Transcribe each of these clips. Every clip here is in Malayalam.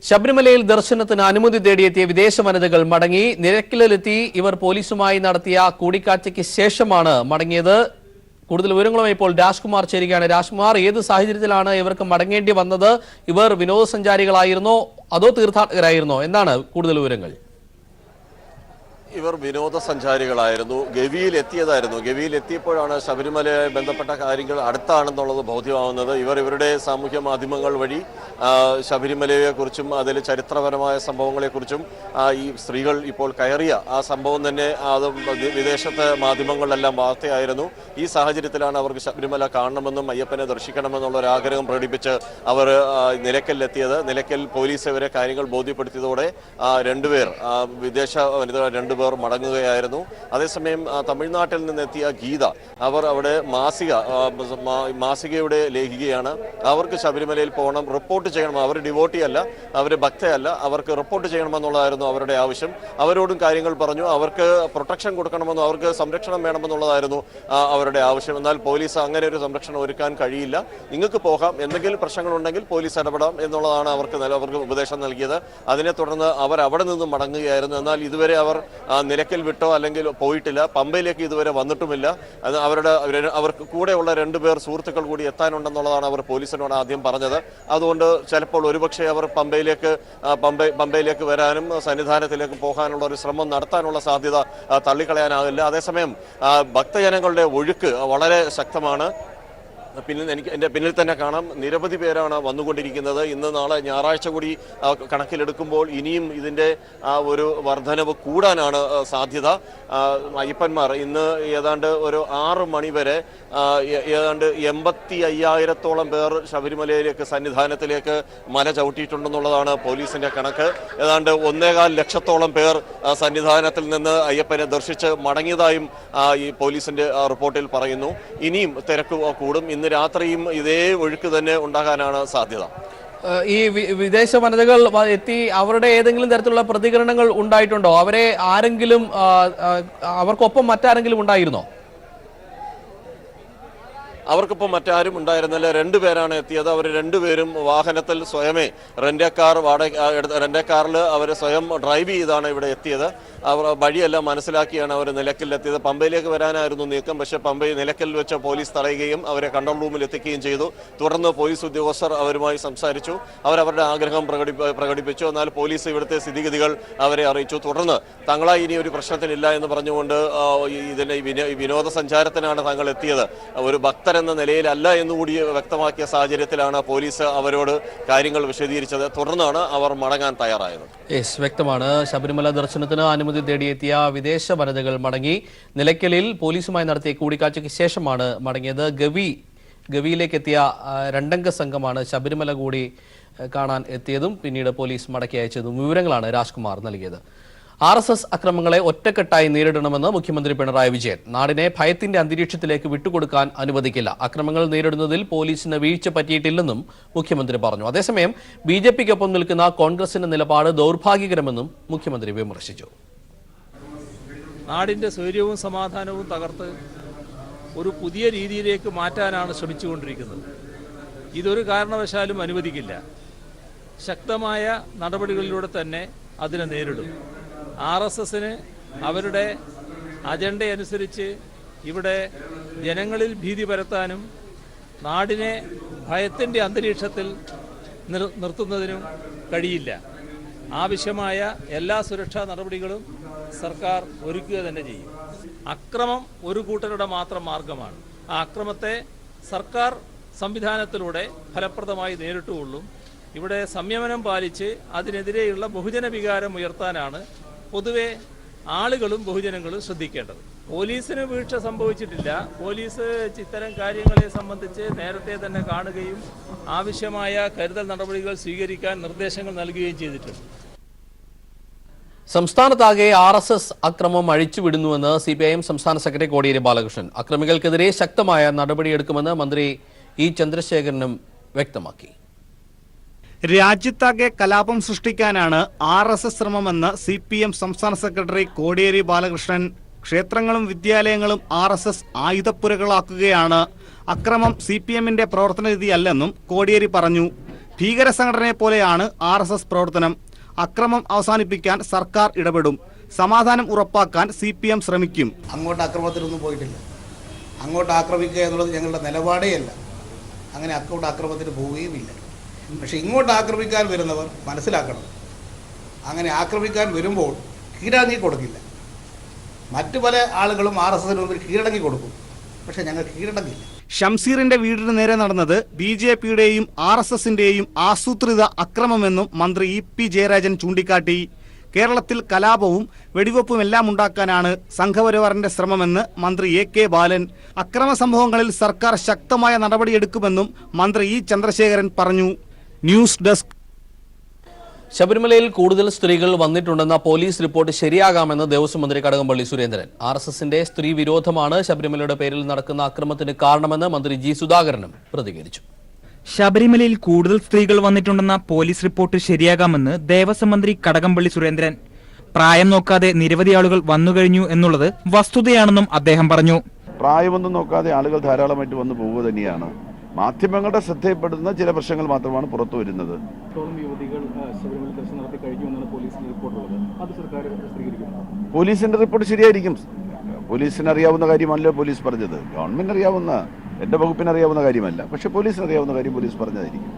ശബരിമലയിൽ ദർശനത്തിന് അനുമതി തേടിയെത്തിയ വിദേശ വനിതകൾ മടങ്ങി. നിലയ്ക്കലിലെത്തി ഇവർ പോലീസുമായി നടത്തിയ കൂടിക്കാഴ്ചയ്ക്ക് ശേഷമാണ് മടങ്ങിയത്. കൂടുതൽ വിവരങ്ങളുമായി ഇപ്പോൾ രാജ്കുമാർ ചേരുകയാണ്. രാജ്കുമാർ, ഏത് സാഹചര്യത്തിലാണ് ഇവർക്ക് മടങ്ങേണ്ടി വന്നത്? ഇവർ വിനോദസഞ്ചാരികളായിരുന്നോ അതോ തീർത്ഥാടകരായിരുന്നോ? എന്താണ് കൂടുതൽ വിവരങ്ങൾ? ഇവർ വിനോദസഞ്ചാരികളായിരുന്നു. ഗവിയിൽ എത്തിയപ്പോഴാണ് ശബരിമലയുമായി ബന്ധപ്പെട്ട കാര്യങ്ങൾ അടുത്താണെന്നുള്ളത് ബോധ്യമാവുന്നത്. ഇവരുടെ സാമൂഹ്യ മാധ്യമങ്ങൾ വഴി ശബരിമലയെക്കുറിച്ചും അതിൽ ചരിത്രപരമായ സംഭവങ്ങളെക്കുറിച്ചും ഈ സ്ത്രീകൾ ഇപ്പോൾ കയറിയ ആ സംഭവം തന്നെ അത് വിദേശത്തെ മാധ്യമങ്ങളിലെല്ലാം വാർത്തയായിരുന്നു. ഈ സാഹചര്യത്തിലാണ് അവർക്ക് ശബരിമല കാണണമെന്നും അയ്യപ്പനെ ദർശിക്കണമെന്നുള്ള ഒരു ആഗ്രഹം പ്രകടിപ്പിച്ച് അവർ നിലയ്ക്കലിലെത്തിയത്. നിലയ്ക്കൽ പോലീസ് ഇവരെ കാര്യങ്ങൾ ബോധ്യപ്പെടുത്തിയതോടെ രണ്ടുപേർ വിദേശ വനിതകൾ രണ്ടുപേർ മടങ്ങുകയായിരുന്നു. അതേസമയം തമിഴ്നാട്ടിൽ നിന്നെത്തിയ ഗീത അവർ അവിടെ മാസികയുടെ ലേഖികയാണ്. അവർക്ക് ശബരിമലയിൽ പോകണം, റിപ്പോർട്ട് ചെയ്യണം. അവർ ഡിവോട്ടി അല്ല, അവർ ഭക്തയല്ല, അവർക്ക് റിപ്പോർട്ട് ചെയ്യണമെന്നുള്ളതായിരുന്നു അവരുടെ ആവശ്യം. അവരോടും കാര്യങ്ങൾ പറഞ്ഞു. അവർക്ക് പ്രൊട്ടക്ഷൻ കൊടുക്കണമെന്നും അവർക്ക് സംരക്ഷണം വേണമെന്നുള്ളതായിരുന്നു അവരുടെ ആവശ്യം. എന്നാൽ പോലീസ് അങ്ങനെ ഒരു സംരക്ഷണം ഒരുക്കാൻ കഴിയില്ല, നിങ്ങൾക്ക് പോകാം, എന്തെങ്കിലും പ്രശ്നങ്ങളുണ്ടെങ്കിൽ പോലീസ് ഇടപെടാം എന്നുള്ളതാണ് അവർക്ക് ഉപദേശം നൽകിയത്. അതിനെ തുടർന്ന് അവർ അവിടെ നിന്നും മടങ്ങുകയായിരുന്നു. എന്നാൽ ഇതുവരെ അവർ നിലയ്ക്കൽ വിട്ടോ അല്ലെങ്കിൽ പോയിട്ടില്ല. പമ്പയിലേക്ക് ഇതുവരെ വന്നിട്ടുമില്ല. അവർക്ക് കൂടെയുള്ള രണ്ടുപേർ സുഹൃത്തുക്കൾ കൂടി എത്താനുണ്ടെന്നുള്ളതാണ് അവർ പോലീസിനോട് ആദ്യം പറഞ്ഞത്. അതുകൊണ്ട് ചിലപ്പോൾ ഒരുപക്ഷെ അവർ പമ്പയിലേക്ക് വരാനും സന്നിധാനത്തിലേക്ക് പോകാനുള്ള ഒരു ശ്രമം നടത്താനുള്ള സാധ്യത തള്ളിക്കളയാനാകില്ല. അതേസമയം ഭക്തജനങ്ങളുടെ ഒഴുക്ക് വളരെ ശക്തമാണ്. എൻ്റെ പിന്നിൽ തന്നെ കാണാം, നിരവധി പേരാണ് വന്നുകൊണ്ടിരിക്കുന്നത്. ഇന്ന് നാളെ ഞായറാഴ്ച കൂടി കണക്കിലെടുക്കുമ്പോൾ ഇനിയും ഇതിൻ്റെ ഒരു വർധനവ് കൂടാനാണ് സാധ്യത. അയ്യപ്പന്മാർ ഇന്ന് ഏതാണ്ട് ഒരു 6 മണി വരെ ഏതാണ്ട് 85,000-ഓളം പേർ ശബരിമലയിലേക്ക് സന്നിധാനത്തിലേക്ക് മല ചവിട്ടിയിട്ടുണ്ടെന്നുള്ളതാണ് പോലീസിന്റെ കണക്ക്. ഏതാണ്ട് 1.25 ലക്ഷത്തോളം പേർ സന്നിധാനത്തിൽ നിന്ന് അയ്യപ്പനെ ദർശിച്ച് മടങ്ങിയതായും ഈ പോലീസിന്റെ റിപ്പോർട്ടിൽ പറയുന്നു. ഇനിയും തിരക്ക് കൂടും. ഇന്ന് രാത്രിയും ഇതേ ഒഴുക്ക് തന്നെ ഉണ്ടാകാനാണ് സാധ്യത. ഈ വിദേശ വനിതകൾ എത്തി അവരുടെ ഏതെങ്കിലും തരത്തിലുള്ള പ്രതികരണങ്ങൾ ഉണ്ടായിട്ടുണ്ടോ? അവരെ ആരെങ്കിലും അവർക്കൊപ്പം മറ്റാരെങ്കിലും ഉണ്ടായിരുന്നോ? അവർക്കിപ്പോൾ മറ്റാരും ഉണ്ടായിരുന്നില്ല. 2 പേരാണ് എത്തിയത്. അവർ 2 പേരും വാഹനത്തിൽ സ്വയമേ റെന്റ് കാറിൽ അവർ സ്വയം ഡ്രൈവ് ചെയ്താണ് ഇവിടെ എത്തിയത്. അവർ വഴിയെല്ലാം മനസ്സിലാക്കിയാണ് അവർ നിലയ്ക്കലിലെത്തിയത്. പമ്പയിലേക്ക് വരാനായിരുന്നു നീക്കം. പക്ഷേ നിലയ്ക്കലിൽ വെച്ച് പോലീസ് തടയുകയും അവരെ കൺട്രോൾ റൂമിൽ എത്തിക്കുകയും ചെയ്തു. തുടർന്ന് പോലീസ് ഉദ്യോഗസ്ഥർ അവരുമായി സംസാരിച്ചു. അവരവരുടെ ആഗ്രഹം പ്രകടിപ്പിച്ചു. എന്നാൽ പോലീസ് ഇവിടുത്തെ സ്ഥിതിഗതികൾ അവരെ അറിയിച്ചു. തുടർന്ന് തങ്ങളായി ഇനി ഒരു പ്രശ്നത്തിനില്ല എന്ന് പറഞ്ഞുകൊണ്ട് ഇതിനെ വിനോദസഞ്ചാരത്തിനാണ് തങ്ങൾ എത്തിയത്, ഒരു ഭക്തർ എന്ന നിലയിലല്ല എന്നുകൂടി വ്യക്തമാക്കിയ സാഹചര്യത്തിലാണ് പോലീസ് അവരോട് കാര്യങ്ങൾ വിശദീകരിച്ചത്. തുടർന്നാണ് അവർ മടങ്ങാൻ തയ്യാറായത്. വ്യക്തമാണ്. ശബരിമല ദർശനത്തിന് അനുമതി തേടിയെത്തിയ വിദേശ വനിതകൾ മടങ്ങി. നിലയ്ക്കലിൽ പോലീസുമായി നടത്തിയ കൂടിക്കാഴ്ചയ്ക്ക് ശേഷമാണ് മടങ്ങിയത്. ഗവിയിലേക്ക് എത്തിയ 2-അംഗ സംഘമാണ് ശബരിമല കൂടി കാണാൻ എത്തിയതും പിന്നീട് പോലീസ് മടക്കി അയച്ചതും. വിവരങ്ങളാണ് രാജ്കുമാർ നൽകിയത്. RSS അക്രമങ്ങളെ ഒറ്റക്കെട്ടായി നേരിടണമെന്ന് മുഖ്യമന്ത്രി പിണറായി വിജയൻ. നാടിനെ ഭയത്തിന്റെ അന്തരീക്ഷത്തിലേക്ക് വിട്ടുകൊടുക്കാൻ അനുവദിക്കില്ല. അക്രമങ്ങൾ നേരിടുന്നതിൽ പോലീസിന് വീഴ്ച പറ്റിയിട്ടില്ലെന്നും മുഖ്യമന്ത്രി പറഞ്ഞു. അതേസമയം BJPക്കൊപ്പം നിൽക്കുന്ന കോൺഗ്രസിന്റെ നിലപാട് ദൗർഭാഗ്യകരമെന്നും മുഖ്യമന്ത്രി വിമർശിച്ചു. നാടിന്റെ സ്വൈര്യവും സമാധാനവും തകർത്ത് ഒരു പുതിയ രീതിയിലേക്ക് മാറ്റാനാണ് ശ്രമിച്ചുകൊണ്ടിരിക്കുന്നത്. ഇതൊരു കാരണവശാലും അനുവദിക്കില്ല. ശക്തമായ നടപടികളിലൂടെ തന്നെ അതിനെ നേരിടും. RSSന് അവരുടെ അജണ്ടയനുസരിച്ച് ഇവിടെ ജനങ്ങളിൽ ഭീതി പരത്താനും നാടിനെ ഭയത്തിൻ്റെ അന്തരീക്ഷത്തിൽ നിർത്തുന്നതിനും കഴിയില്ല. ആവശ്യമായ എല്ലാ സുരക്ഷാ നടപടികളും സർക്കാർ ഒരുക്കുക തന്നെ ചെയ്യും. അക്രമം ഒരു കൂട്ടരുടെ മാത്രം മാർഗമാണ്. ആ അക്രമത്തെ സർക്കാർ സംവിധാനത്തിലൂടെ ഫലപ്രദമായി നേരിട്ടുകൊള്ളും. ഇവിടെ സംയമനം പാലിച്ച് അതിനെതിരെയുള്ള ബഹുജന വികാരം ഉയർത്താനാണ് പൊതുവെ ആളുകളും ബഹുജനങ്ങളും ശ്രദ്ധിക്കേണ്ടത്. പോലീസിന് വീഴ്ച സംഭവിച്ചിട്ടില്ല. പോലീസ് ഇത്തരം കാര്യങ്ങളെ സംബന്ധിച്ച് നേരത്തെ തന്നെ കാണുകയും ആവശ്യമായ കരുതൽ നടപടികൾ സ്വീകരിക്കാൻ നിർദ്ദേശങ്ങൾ നൽകുകയും ചെയ്തിട്ടുണ്ട്. സംസ്ഥാനത്താകെ RSS അക്രമം അഴിച്ചുവിടുന്നുവെന്ന് CPIM സംസ്ഥാന സെക്രട്ടറി കോടിയേരി ബാലകൃഷ്ണൻ. അക്രമികൾക്കെതിരെ ശക്തമായ നടപടിയെടുക്കുമെന്ന് മന്ത്രി E ചന്ദ്രശേഖരനും വ്യക്തമാക്കി. രാജ്യത്താകെ കലാപം സൃഷ്ടിക്കാനാണ് RSS ശ്രമമെന്ന് CPM സംസ്ഥാന സെക്രട്ടറി കോടിയേരി ബാലകൃഷ്ണൻ. ക്ഷേത്രങ്ങളും വിദ്യാലയങ്ങളും RSS ആയുധപ്പുരകളാക്കുകയാണ്. അക്രമം CPMന്റെ പ്രവർത്തന രീതിയല്ലെന്നും കോടിയേരി പറഞ്ഞു. ഭീകര സംഘടനയെ പോലെയാണ് RSS പ്രവർത്തനം. അക്രമം അവസാനിപ്പിക്കാൻ സർക്കാർ ഇടപെടും. സമാധാനം ഉറപ്പാക്കാൻ CPM ശ്രമിക്കും. അങ്ങോട്ട് അക്രമത്തിനൊന്നും പോയിട്ടില്ല. അങ്ങോട്ട് ആക്രമിക്കുക എന്നുള്ളത് ഞങ്ങളുടെ നിലപാടേ അല്ല. അങ്ങനെ അങ്ങോട്ട് ആക്രമണത്തിന് പോവുകയുമില്ല. പക്ഷെ ഇങ്ങോട്ട് ആക്രമിക്കാൻ വരുന്നവർ മനസ്സിലാക്കണം, അങ്ങനെ ആക്രമിക്കാൻ വരുമ്പോൾ കീഴടങ്ങി കൊടുക്കില്ല. മറ്റു പല ആളുകളും RSSന് മുമ്പിൽ കീഴടങ്ങി കൊടുക്കും, പക്ഷെ ഞങ്ങൾ കീഴടങ്ങില്ല. ഷംസീറിന്റെ വീടിന് നേരെ നടന്നത് BJPയുടെയും RSSന്റെയും ആസൂത്രിത അക്രമമെന്നും മന്ത്രി EP ജയരാജൻ ചൂണ്ടിക്കാട്ടി. കേരളത്തിൽ കലാപവും വെടിവെപ്പുമെല്ലാം ഉണ്ടാക്കാനാണ് സംഘപരിവാറിന്റെ ശ്രമമെന്ന് മന്ത്രി AK ബാലൻ. അക്രമ സംഭവങ്ങളിൽ സർക്കാർ ശക്തമായ നടപടിയെടുക്കുമെന്നും മന്ത്രി E ചന്ദ്രശേഖരൻ പറഞ്ഞു. News desk. ശബരിമലയിൽ കൂടുതൽ സ്ത്രീകൾ വന്നിട്ടുണ്ടെന്ന പോലീസ് റിപ്പോർട്ട് ശരിയാകാമെന്ന് ദേവസ്വം മന്ത്രി കടകംപള്ളി സുരേന്ദ്രൻ. RSSന്റെ സ്ത്രീ വിരോധമാണ് ശബരിമലയുടെ പേരിൽ നടക്കുന്ന അക്രമത്തിന് കാരണമെന്ന് മന്ത്രി G സുധാകരനും പ്രതികരിച്ചു. ശബരിമലയിൽ കൂടുതൽ സ്ത്രീകൾ വന്നിട്ടുണ്ടെന്ന പോലീസ് റിപ്പോർട്ട് ശരിയാകാമെന്ന് ദേവസ്വം മന്ത്രി കടകംപള്ളി സുരേന്ദ്രൻ. പ്രായം നോക്കാതെ നിരവധി ആളുകൾ വന്നുകഴിഞ്ഞു എന്നുള്ളത് വസ്തുതയാണെന്നും അദ്ദേഹം പറഞ്ഞു. പ്രായമൊന്നും നോക്കാതെ ആളുകൾ ധാരാളമായിട്ട് വന്നു പോവുക തന്നെയാണ്. മാധ്യമങ്ങളുടെ ശ്രദ്ധയപ്പെടുന്ന ചില പ്രശ്നങ്ങൾ മാത്രമാണ് പുറത്തു വരുന്നത്. പോലീസിന്റെ റിപ്പോർട്ട് ശരിയായിരിക്കും. പോലീസിന് അറിയാവുന്ന കാര്യമല്ലോ പോലീസ് പറഞ്ഞത്. ഗവൺമെന്റ് അറിയാവുന്ന, എന്റെ വകുപ്പിന് അറിയാവുന്ന കാര്യമല്ല, പക്ഷെ പോലീസിന് അറിയാവുന്ന കാര്യം പോലീസ് പറഞ്ഞതായിരിക്കും.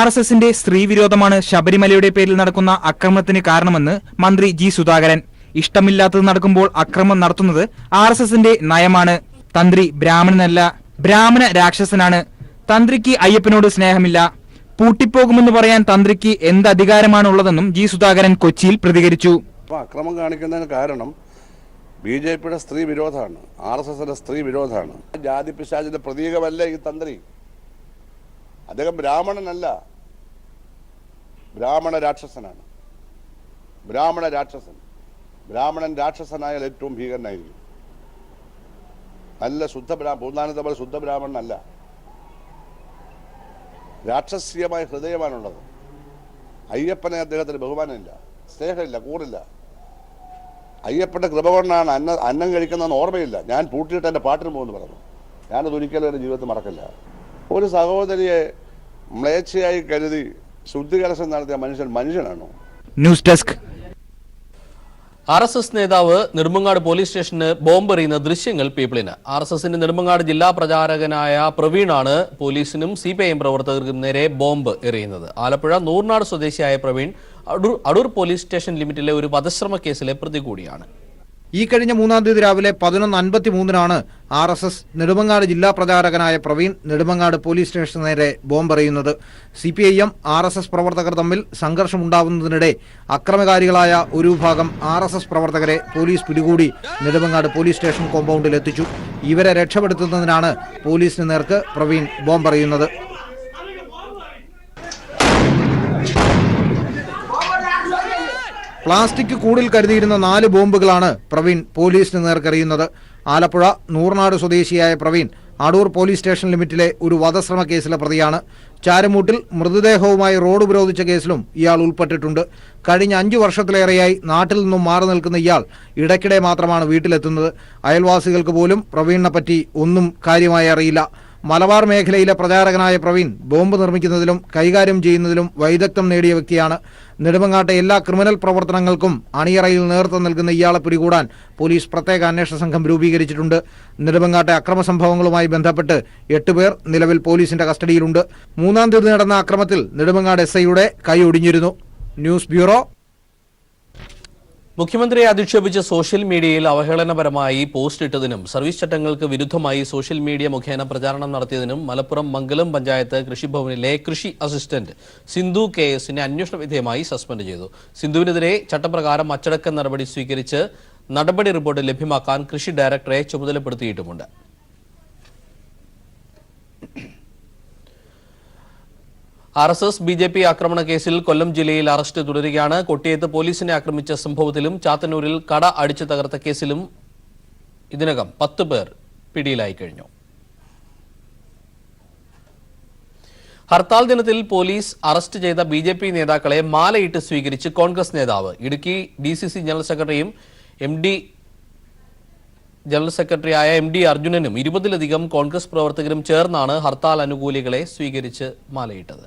RSSന്റെ സ്ത്രീ വിരോധമാണ് ശബരിമലയുടെ പേരിൽ നടക്കുന്ന അക്രമത്തിന് കാരണമെന്ന് മന്ത്രി G സുധാകരൻ. ഇഷ്ടമില്ലാത്തത് നടക്കുമ്പോൾ അക്രമം നടത്തുന്നത് RSSന്റെ നയമാണ്. തന്ത്രി ബ്രാഹ്മണനല്ല, ബ്രാഹ്മണ രാക്ഷസനാണ്. തന്ത്രിക്ക് അയ്യപ്പനോട് സ്നേഹമില്ല. പൂട്ടിപ്പോകുമെന്ന് പറയാൻ തന്ത്രിക്ക് എന്ത് അധികാരമാണുള്ളതെന്നും G സുധാകരൻ കൊച്ചിയിൽ പ്രതികരിച്ചു. അക്രമം കാണിക്കുന്നതിന് കാരണം BJPയുടെ സ്ത്രീ വിരോധമാണ്, RSSന്റെ സ്ത്രീ വിരോധമാണ്. ജാതി പിശാചിന്റെ പ്രതീകമല്ല ഈ തന്ത്രി. അദ്ദേഹം ബ്രാഹ്മണനല്ല, ബ്രാഹ്മണ രാക്ഷസനാണ്. ബ്രാഹ്മണ രാക്ഷസൻ, ബ്രാഹ്മണൻ രാക്ഷസനായാൽ ഏറ്റവും ഭീകരനായിരിക്കും. നല്ല പൂർണ്ണാനന്ദ പോലെ ശുദ്ധ ബ്രാഹ്മണനല്ല, രാക്ഷസീയമായ ഹൃദയമാണുള്ളത്. അയ്യപ്പനെ അദ്ദേഹത്തിന് ബഹുമാനമില്ല, സ്നേഹമില്ല, കൂറില്ല. അയ്യപ്പന്റെ കൃപ കൊണ്ടാണ് അന്നം കഴിക്കുന്നതെന്ന് ഓർമ്മയില്ല. ഞാൻ പൂട്ടിയിട്ട് എൻ്റെ പാട്ടിന് പോകുന്നു പറഞ്ഞു. ഞാനത് ഒരിക്കലും എൻ്റെ ജീവിതത്തിൽ മറക്കില്ല. ഒരു സഹോദരിയെ മ്ലേച്ഛയായി കരുതി ശുദ്ധികലശം നടത്തിയ മനുഷ്യനാണോ? News desk. RSS നേതാവ് നെടുമങ്ങാട് പോലീസ് സ്റ്റേഷന് ബോംബെറിയുന്ന ദൃശ്യങ്ങൾ പീപ്പിളിന്. RSSന്റെ നെടുമങ്ങാട് ജില്ലാ പ്രചാരകനായ പ്രവീണാണ് പോലീസിനും CPIM പ്രവർത്തകർക്കും നേരെ ബോംബ് എറിയുന്നത്. ആലപ്പുഴ നൂർനാട് സ്വദേശിയായ പ്രവീൺ അടൂർ പോലീസ് സ്റ്റേഷൻ ലിമിറ്റിലെ ഒരു വധശ്രമ കേസിലെ പ്രതി കൂടിയാണ്. ഈ കഴിഞ്ഞ 3-ാം തീയതി രാവിലെ 11:53-നാണ് RSS നെടുമങ്ങാട് ജില്ലാ പ്രചാരകനായ പ്രവീൺ നെടുമങ്ങാട് പോലീസ് സ്റ്റേഷന് നേരെ ബോംബെറിയുന്നത്. CPIM RSS പ്രവർത്തകർ തമ്മിൽ സംഘർഷമുണ്ടാവുന്നതിനിടെ അക്രമകാരികളായ ഒരു വിഭാഗം RSS പ്രവർത്തകരെ പോലീസ് പിടികൂടി നെടുമങ്ങാട് പോലീസ് സ്റ്റേഷൻ കോമ്പൗണ്ടിൽ എത്തിച്ചു. ഇവരെ രക്ഷപ്പെടുത്തുന്നതിനാണ് പോലീസിന് നേർക്ക് പ്രവീൺ ബോംബെറിയുന്നത്. പ്ലാസ്റ്റിക് കൂടിൽ കരുതിയിരുന്ന 4 ബോംബുകളാണ് പ്രവീൺ പോലീസിന് നേർക്കെറിയുന്നത്. ആലപ്പുഴ നൂർനാട് സ്വദേശിയായ പ്രവീൺ അടൂർ പോലീസ് സ്റ്റേഷൻ ലിമിറ്റിലെ ഒരു വധശ്രമ കേസിലെ പ്രതിയാണ്. ചാരമൂട്ടിൽ മൃതദേഹവുമായി റോഡ് ഉപരോധിച്ച കേസിലും ഇയാൾ ഉൾപ്പെട്ടിട്ടുണ്ട്. കഴിഞ്ഞ 5 വർഷത്തിലേറെയായി നാട്ടിൽ നിന്നും മാറി നിൽക്കുന്ന ഇയാൾ ഇടയ്ക്കിടെ മാത്രമാണ് വീട്ടിലെത്തുന്നത്. അയൽവാസികൾക്ക് പോലും പ്രവീണിനെ പറ്റി ഒന്നും കാര്യമായി അറിയില്ല. മലബാർ മേഖലയിലെ പ്രചാരകനായ പ്രവീൺ ബോംബ് നിർമ്മിക്കുന്നതിലും കൈകാര്യം ചെയ്യുന്നതിലും വൈദഗ്ധ്യം നേടിയ വ്യക്തിയാണ്. നെടുമങ്ങാട്ടെ എല്ലാ ക്രിമിനൽ പ്രവർത്തനങ്ങൾക്കും അണിയറയിൽ നേതൃത്വം നൽകുന്ന ഇയാളെ പിടികൂടാൻ പോലീസ് പ്രത്യേക അന്വേഷണ സംഘം രൂപീകരിച്ചിട്ടുണ്ട്. നെടുമങ്ങാട്ടെ അക്രമ സംഭവങ്ങളുമായി ബന്ധപ്പെട്ട് 8 പേർ നിലവിൽ പോലീസിന്റെ കസ്റ്റഡിയിലുണ്ട്. 3-ാം തീയതി നടന്ന അക്രമത്തിൽ നെടുമങ്ങാട് SIയുടെ കൈ ഒടിഞ്ഞിരുന്നു. News bureau. മുഖ്യമന്ത്രിയെ അധിക്ഷേപിച്ച് സോഷ്യൽ മീഡിയയിൽ അവഹേളനപരമായി പോസ്റ്റ് ഇട്ടതിനും സർവീസ് ചട്ടങ്ങൾക്ക് വിരുദ്ധമായി സോഷ്യൽ മീഡിയ മുഖേന പ്രചാരണം നടത്തിയതിനും മലപ്പുറം മംഗലം പഞ്ചായത്ത് കൃഷിഭവനിലെ കൃഷി അസിസ്റ്റന്റ് സിന്ധു KSനെ അന്വേഷണ വിധേയമായി സസ്പെൻഡ് ചെയ്തു. സിന്ധുവിനെതിരെ ചട്ടപ്രകാരം അച്ചടക്ക നടപടി സ്വീകരിച്ച് നടപടി റിപ്പോർട്ട് ലഭ്യമാക്കാൻ കൃഷി ഡയറക്ടറെ ചുമതലപ്പെടുത്തിയിട്ടുമുണ്ട്. RSS BJP ആക്രമണ കേസിൽ കൊല്ലം ജില്ലയിൽ അറസ്റ്റ് തുടരുകയാണ്. കൊട്ടിയത്ത് പോലീസിനെ ആക്രമിച്ച സംഭവത്തിലും ചാത്തന്നൂരിൽ കട അടിച്ചു തകർത്ത കേസിലും ഇതിനകം 10 പേർ പിടിയിലായി കഴിഞ്ഞു. ഹർത്താൽ ദിനത്തിൽ പോലീസ് അറസ്റ്റ് ചെയ്ത BJP നേതാക്കളെ മാലയിട്ട് സ്വീകരിച്ച് കോൺഗ്രസ് നേതാവ്. ഇടുക്കി DCC ജനറൽ സെക്രട്ടറിയും ജനറൽ സെക്രട്ടറിയായ MD അർജുനനും 20-ലധികം കോൺഗ്രസ് പ്രവർത്തകരും ചേർന്നാണ് ഹർത്താൽ അനുകൂലികളെ സ്വീകരിച്ച് മാലയിട്ടത്.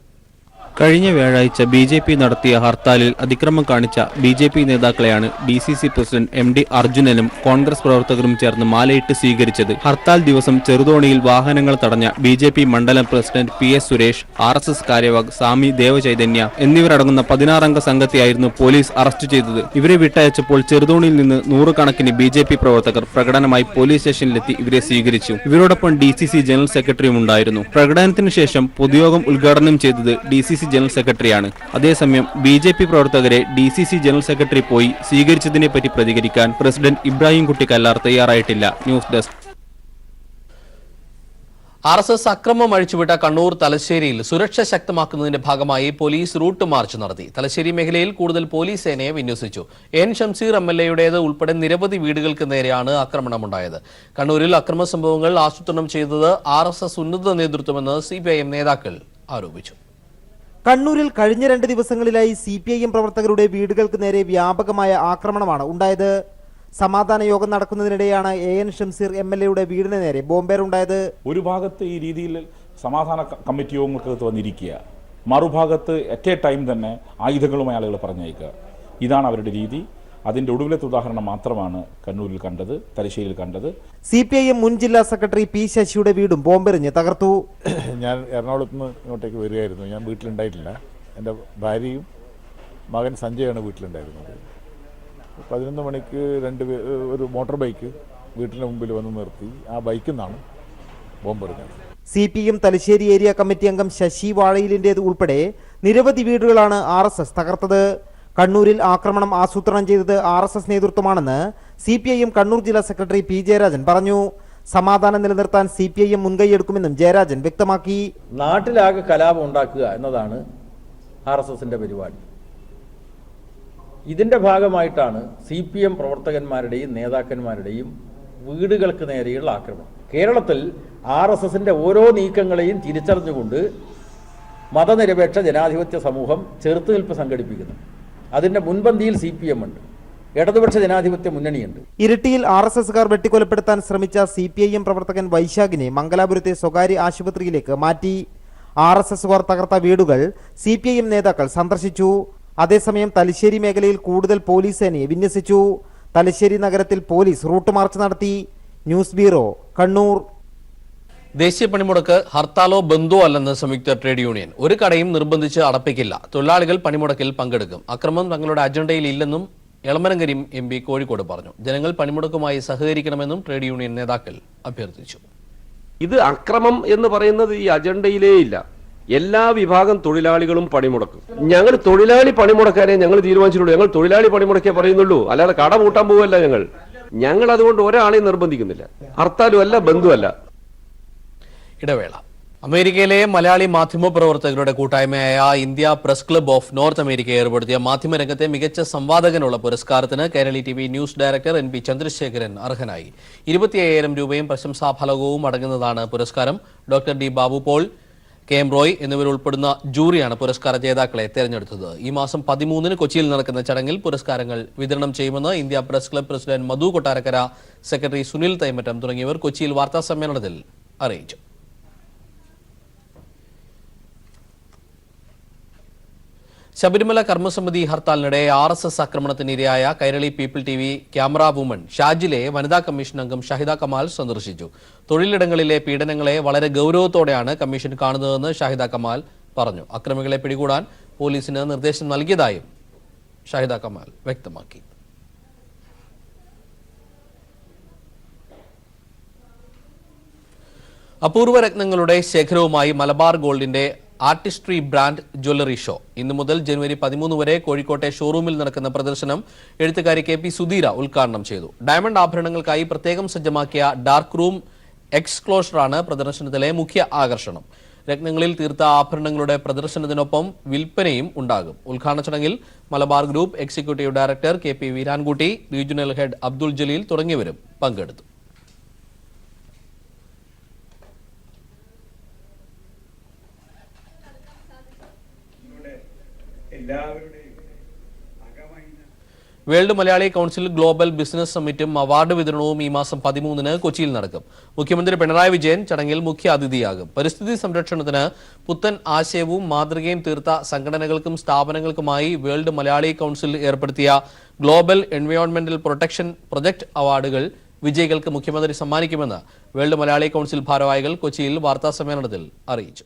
കഴിഞ്ഞ വ്യാഴാഴ്ച BJP നടത്തിയ ഹർത്താലിൽ അതിക്രമം കാണിച്ച BJP നേതാക്കളെയാണ് DCC പ്രസിഡന്റ് MD അർജുനനും കോൺഗ്രസ് പ്രവർത്തകരും ചേർന്ന് മാലയിട്ട് സ്വീകരിച്ചത്. ഹർത്താൽ ദിവസം ചെറുതോണിയിൽ വാഹനങ്ങൾ തടഞ്ഞ BJP മണ്ഡലം പ്രസിഡന്റ് PS സുരേഷ്, RSS കാര്യവാഹ് സ്വാമി ദേവചൈതന്യ എന്നിവരടങ്ങുന്ന 16-അംഗ സംഘത്തെയായിരുന്നു പോലീസ് അറസ്റ്റ് ചെയ്തത്. ഇവരെ വിട്ടയച്ചപ്പോൾ ചെറുതോണിയിൽ നിന്ന് നൂറുകണക്കിന് BJP പ്രവർത്തകർ പ്രകടനമായി പോലീസ് സ്റ്റേഷനിലെത്തി ഇവരെ സ്വീകരിച്ചു. ഇവരോടൊപ്പം DCC ജനറൽ സെക്രട്ടറിയും ഉണ്ടായിരുന്നു. പ്രകടനത്തിന് ശേഷം പൊതുയോഗം ഉദ്ഘാടനം ചെയ്തത് DCC ജനറൽ സെക്രട്ടറിയാണ്. അതേസമയം BJP പ്രവർത്തകരെ DCC ജനറൽ സെക്രട്ടറി പോയി സ്വീകരിച്ചതിനെ പറ്റി പ്രതികരിക്കാൻ പ്രസിഡന്റ് ഇബ്രാഹിം കുട്ടി കല്ലാർ തയ്യാറായിട്ടില്ല. News desk. RSS അക്രമം അഴിച്ചുവിട്ട കണ്ണൂർ തലശ്ശേരിയിൽ സുരക്ഷ ശക്തമാക്കുന്നതിന്റെ ഭാഗമായി പോലീസ് റൂട്ട് മാർച്ച് നടത്തി. തലശ്ശേരി മേഖലയിൽ കൂടുതൽ പോലീസ് സേനയെ വിന്യസിച്ചു. N ഷംസീർ MLAയുടേത് ഉൾപ്പെടെ നിരവധി വീടുകൾക്ക് നേരെയാണ് ആക്രമണമുണ്ടായത്. കണ്ണൂരിൽ അക്രമ സംഭവങ്ങൾ ആസൂത്രണം ചെയ്തത് RSS ഉന്നത നേതൃത്വമെന്ന് CPIM നേതാക്കൾ ആരോപിച്ചു. കണ്ണൂരിൽ കഴിഞ്ഞ 2 ദിവസങ്ങളിലായി CPIM പ്രവർത്തകരുടെ വീടുകൾക്ക് നേരെ വ്യാപകമായ ആക്രമണമാണ് ഉണ്ടായത്. സമാധാന യോഗം നടക്കുന്നതിനിടെയാണ് AN ഷംസീർ MLAയുടെ വീടിന് നേരെ ബോംബേറുണ്ടായത്. ഒരു ഭാഗത്ത് ഈ രീതിയിൽ സമാധാന കമ്മിറ്റി യോഗങ്ങൾക്ക് വന്നിരിക്കുക, മറുഭാഗത്ത് അറ്റ് എ ടൈം തന്നെ ആയുധങ്ങളുമായി ആളുകൾ പറഞ്ഞയക്കുക. ഇതാണ് അവരുടെ രീതി. അതിന്റെ ഒടുവിലത്തെ ഉദാഹരണം മാത്രമാണ് കണ്ണൂരിൽ കണ്ടത്, തലശ്ശേരിയിൽ കണ്ടത്. CPIM മുൻ ജില്ലാ സെക്രട്ടറി P ശശിയുടെ വീടും ബോംബെറിഞ്ഞ് തകർത്തു. ഞാൻ എറണാകുളത്ത് നിന്ന് ഇങ്ങോട്ടേക്ക് വരികയായിരുന്നു. ഞാൻ വീട്ടിലുണ്ടായിട്ടില്ല. എൻ്റെ ഭാര്യയും മകൻ സഞ്ജയാണ് വീട്ടിലുണ്ടായിരുന്നത്. 11 മണിക്ക് ഒരു മോട്ടോർ ബൈക്ക് വീട്ടിൻ്റെ മുമ്പിൽ വന്ന് നിർത്തി. ആ ബൈക്കിൽ നിന്നാണ് ബോംബെറിഞ്ഞത്. CPIM തലശ്ശേരി ഏരിയ കമ്മിറ്റി അംഗം ശശി വാഴയിലിൻ്റേത് ഉൾപ്പെടെ നിരവധി വീടുകളാണ് RSS തകർത്തത്. കണ്ണൂരിൽ ആക്രമണം ആസൂത്രണം ചെയ്തത് RSS നേതൃത്വമാണെന്ന് CPIM കണ്ണൂർ ജില്ലാ സെക്രട്ടറി P ജയരാജൻ പറഞ്ഞു. സമാധാനം നിലനിർത്താൻ CPIM മുൻകൈയെടുക്കുമെന്നും ജയരാജൻ വ്യക്തമാക്കി. നാട്ടിലാകെ കലാപം ഉണ്ടാക്കുക എന്നതാണ് RSSന്റെ പരിപാടി. ഇതിന്റെ ഭാഗമായിട്ടാണ് CPM പ്രവർത്തകന്മാരുടെയും നേതാക്കന്മാരുടെയും വീടുകൾക്ക് നേരെയുള്ള ആക്രമണം. കേരളത്തിൽ RSSന്റെ ഓരോ നീക്കങ്ങളെയും തിരിച്ചറിഞ്ഞുകൊണ്ട് മതനിരപേക്ഷ ജനാധിപത്യ സമൂഹം ചെറുത്തുനിൽപ്പ് സംഘടിപ്പിക്കുന്നു. അതിന്റെ മുൻപന്തിയിൽ CPM ഉണ്ട്, ഇടതുപക്ഷ ജനാധിപത്യ മുന്നണിയുണ്ട്. ഇരിട്ടിയിൽ RSSകാർ വെട്ടിക്കൊലപ്പെടുത്താൻ ശ്രമിച്ച CPIM പ്രവർത്തകൻ വൈശാഖിനെ മംഗലാപുരത്തെ സ്വകാര്യ ആശുപത്രിയിലേക്ക് മാറ്റി. RSSകാർ തകർത്ത വീടുകൾ CPIM നേതാക്കൾ സന്ദർശിച്ചു. അതേസമയം തലശ്ശേരി മേഖലയിൽ കൂടുതൽ പോലീസ് സേനയെ വിന്യസിച്ചു. തലശ്ശേരി നഗരത്തിൽ പോലീസ് റൂട്ട് മാർച്ച് നടത്തി. News bureau, Kannur. ദേശീയ പണിമുടക്ക് ഹർത്താലോ ബന്ധോ അല്ലെന്ന് സംയുക്ത ട്രേഡ് യൂണിയൻ. ഒരു കടയും നിർബന്ധിച്ച് അടപ്പിക്കില്ല. തൊഴിലാളികൾ പണിമുടക്കിൽ പങ്കെടുക്കും. അക്രമം തങ്ങളുടെ അജണ്ടയിൽ ഇല്ലെന്നും എളമരം കരീം MP കോഴിക്കോട് പറഞ്ഞു. ജനങ്ങൾ പണിമുടക്കുമായി സഹകരിക്കണമെന്നും ട്രേഡ് യൂണിയൻ നേതാക്കൾ അഭ്യർത്ഥിച്ചു. ഇത് അക്രമം എന്ന് പറയുന്നത് ഈ അജണ്ടയിലേ ഇല്ല. എല്ലാ വിഭാഗം തൊഴിലാളികളും പണിമുടക്കും. ഞങ്ങൾ തൊഴിലാളി പണിമുടക്കാനേ ഞങ്ങൾ തീരുമാനിച്ചിട്ടുള്ളൂ. ഞങ്ങൾ തൊഴിലാളി പണിമുടക്കേ പറയുന്നുള്ളൂ, അല്ലാതെ കട പൂട്ടാൻ പോവല്ല. ഞങ്ങൾ അതുകൊണ്ട് ഒരാളെയും നിർബന്ധിക്കുന്നില്ല. ഹർത്താലും അല്ല, ബന്ധുവല്ല. ഇടവേള. അമേരിക്കയിലെ മലയാളി മാധ്യമപ്രവർത്തകരുടെ കൂട്ടായ്മയായ India press club of north America ഏർപ്പെടുത്തിയ മാധ്യമരംഗത്തെ മികച്ച സംവാദകനുള്ള പുരസ്കാരത്തിന് Kairali TV news director NP Chandrasekharan അർഹനായി. 25,000 രൂപയും പ്രശംസാഫലകവും അടങ്ങുന്നതാണ് പുരസ്കാരം. Doctor D Babu Paul, KM Roy എന്നിവരുൾപ്പെടുന്ന ജൂറിയാണ് പുരസ്കാര ജേതാക്കളെ തെരഞ്ഞെടുത്തത്. ഈ മാസം 13-ന് കൊച്ചിയിൽ നടക്കുന്ന ചടങ്ങിൽ പുരസ്കാരങ്ങൾ വിതരണം ചെയ്യുമെന്ന് India press club president Madhu Kottarakkara, secretary Sunil Thaimattam തുടങ്ങിയവർ കൊച്ചിയിൽ വാർത്താസമ്മേളനത്തിൽ അറിയിച്ചു. ശബരിമല കർമ്മസമിതി ഹർത്താലിനിടെ RSS ആക്രമണത്തിനിരയായ Kairali people TV camera woman ഷാജിലെ വനിതാ കമ്മീഷൻ അംഗം ഷാഹിദ കമാൽ സന്ദർശിച്ചു. തൊഴിലിടങ്ങളിലെ പീഡനങ്ങളെ വളരെ ഗൗരവത്തോടെയാണ് കമ്മീഷൻ കാണുന്നതെന്ന് ഷാഹിദ കമാൽ പറഞ്ഞു. അക്രമികളെ പിടികൂടാൻ പോലീസിന് നിർദ്ദേശം നൽകിയതായും ഷാഹിദ കമാൽ വ്യക്തമാക്കി. അപൂർവ രത്നങ്ങളുടെ ശേഖരവുമായി മലബാർ ഗോൾഡിന്റെ ആർട്ടിസ്ട്രി ബ്രാൻഡ് ജ്വല്ലറി ഷോ ഇന്നു മുതൽ ജനുവരി 13 വരെ കോഴിക്കോട്ടെ ഷോറൂമിൽ നടക്കുന്ന പ്രദർശനം എഴുത്തുകാരി KP സുധീര ഉദ്ഘാടനം ചെയ്തു. ഡയമണ്ട് ആഭരണങ്ങൾക്കായി പ്രത്യേകം സജ്ജമാക്കിയ ഡാർക്ക് റൂം എക്സ്ക്ലോഷറാണ് പ്രദർശനത്തിലെ മുഖ്യ ആകർഷണം. രത്നങ്ങളിൽ തീർത്ത ആഭരണങ്ങളുടെ പ്രദർശനത്തിനൊപ്പം വിൽപ്പനയും ഉണ്ടാകും. ഉദ്ഘാടന ചടങ്ങിൽ Malabar group executive director KP Veerankutty, regional head Abdul Jaleel തുടങ്ങിയവരും പങ്കെടുത്തു. World Malayali council global business സമ്മിറ്റും അവാർഡ് വിതരണവും ഈ മാസം 13-ന് കൊച്ചിയിൽ നടക്കും. മുഖ്യമന്ത്രി പിണറായി വിജയൻ ചടങ്ങിൽ മുഖ്യ അതിഥിയാകും. പരിസ്ഥിതി സംരക്ഷണത്തിന് പുത്തൻ ആശയവും മാതൃകയും തീർത്ത സംഘടനകൾക്കും സ്ഥാപനങ്ങൾക്കുമായി വേൾഡ് മലയാളി കൗൺസിൽ ഏർപ്പെടുത്തിയ ഗ്ലോബൽ എൻവയോൺമെന്റൽ പ്രൊട്ടക്ഷൻ പ്രൊജക്ട് അവാർഡുകൾ വിജയികൾക്ക് മുഖ്യമന്ത്രി സമ്മാനിക്കുമെന്ന് വേൾഡ് മലയാളി കൗൺസിൽ ഭാരവാഹികൾ കൊച്ചിയിൽ വാർത്താസമ്മേളനത്തിൽ അറിയിച്ചു.